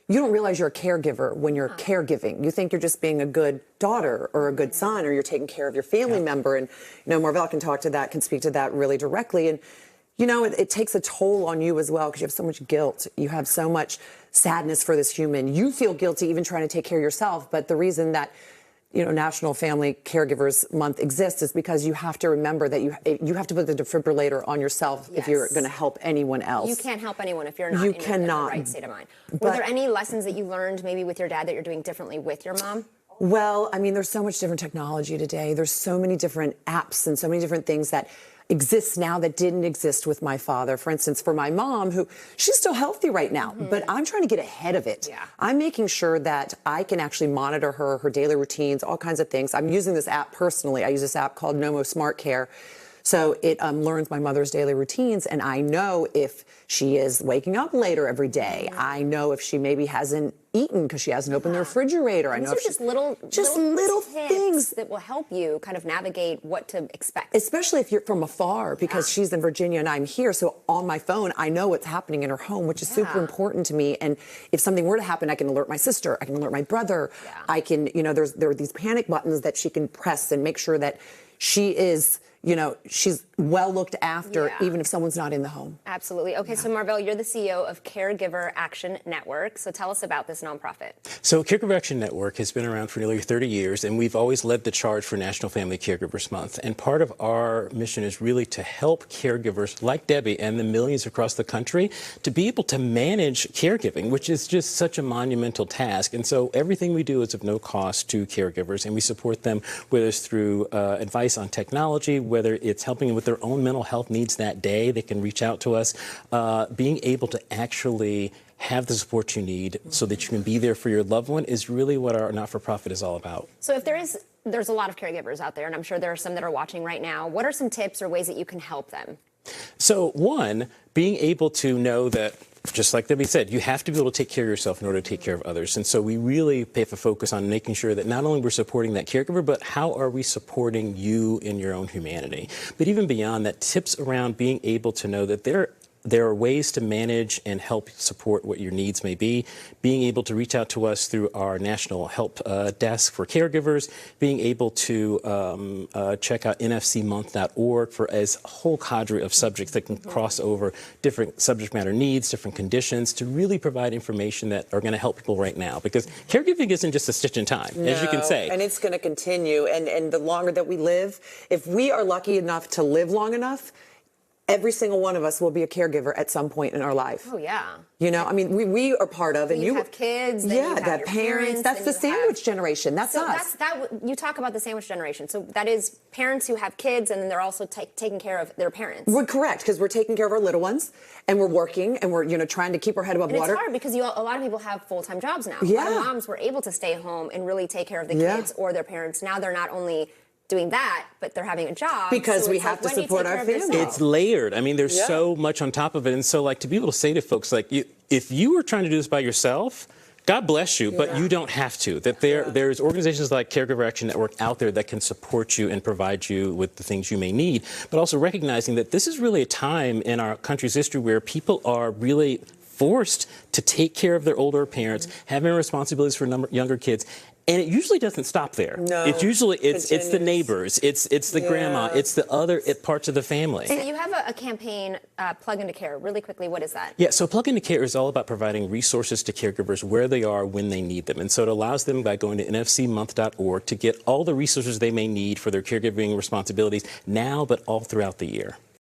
you don't realize you're a caregiver when you're caregiving. You think you're just being a good daughter or a good son, or you're taking care of your family member. And, Marvell can speak to that really directly. And, it takes a toll on you as well, because you have so much guilt. You have so much sadness for this human. You feel guilty even trying to take care of yourself. But the reason that National Family Caregivers Month exists is because you have to remember that you have to put the defibrillator on yourself if you're going to help anyone else. You can't help anyone if you're not in the right state of mind. Were there any lessons that you learned maybe with your dad that you're doing differently with your mom? Well, I mean, there's so much different technology today. There's so many different apps and so many different things that exists now that didn't exist with my father. For instance, for my mom, she's still healthy right now, but I'm trying to get ahead of it. Yeah. I'm making sure that I can actually monitor her daily routines, all kinds of things. I'm using this app personally. I use this app called Nomo Smart Care. So it learns my mother's daily routines, and I know if she is waking up later every day. I know if she maybe hasn't eaten because she hasn't opened the refrigerator. I know These are just little things that will help you kind of navigate what to expect. Especially if you're from afar, because she's in Virginia and I'm here. So on my phone, I know what's happening in her home, which is super important to me. And if something were to happen, I can alert my sister. I can alert my brother. I can, there are these panic buttons that she can press and make sure that she is, she's well looked after, even if someone's not in the home. Absolutely. Okay, so Marvell, you're the CEO of Caregiver Action Network. So tell us about this nonprofit. So Caregiver Action Network has been around for nearly 30 years, and we've always led the charge for National Family Caregivers Month. And part of our mission is really to help caregivers like Debbie and the millions across the country to be able to manage caregiving, which is just such a monumental task. And so everything we do is of no cost to caregivers, and we support them, whether it's through advice on technology, whether it's helping them with their own mental health needs that day. They can reach out to us. Being able to actually have the support you need so that you can be there for your loved one is really what our not-for-profit is all about. So if there's a lot of caregivers out there, and I'm sure there are some that are watching right now, what are some tips or ways that you can help them? So one, being able to know that, just like Debbie said, you have to be able to take care of yourself in order to take care of others. And so we really pay a focus on making sure that not only we're supporting that caregiver, but how are we supporting you in your own humanity? But even beyond that, tips around being able to know that there are ways to manage and help support what your needs may be, being able to reach out to us through our national help desk for caregivers, being able to check out nfcmonth.org for a whole cadre of subjects that can cross over different subject matter needs, different conditions, to really provide information that are going to help people right now. Because caregiving isn't just a stitch in time, as you can say. And it's going to continue. And the longer that we live, if we are lucky enough to live long enough, every single one of us will be a caregiver at some point in our life. Oh, yeah. I mean, we are part of, and you have kids, then you have your parents. That's the sandwich generation. That's us. You talk about the sandwich generation. So that is parents who have kids, and then they're also taking care of their parents. We're correct, because we're taking care of our little ones, and we're working, and we're trying to keep our head above water. It's hard because a lot of people have full-time jobs now. A lot of moms were able to stay home and really take care of the kids or their parents. Now they're not only doing that, but they're having a job. Because we have to support our family. It's layered. I mean, there's so much on top of it. And so, to be able to say to folks, if you were trying to do this by yourself, God bless you, but you don't have to. That there's organizations like Caregiver Action Network out there that can support you and provide you with the things you may need, but also recognizing that this is really a time in our country's history where people are really forced to take care of their older parents, having responsibilities for younger kids. And it usually doesn't stop there. No, it's usually it's the neighbors, it's the grandma, it's the other parts of the family. So you have a campaign, Plug into Care. Really quickly, what is that? Yeah, so Plug into Care is all about providing resources to caregivers where they are when they need them. And so it allows them, by going to nfcmonth.org, to get all the resources they may need for their caregiving responsibilities now, but all throughout the year.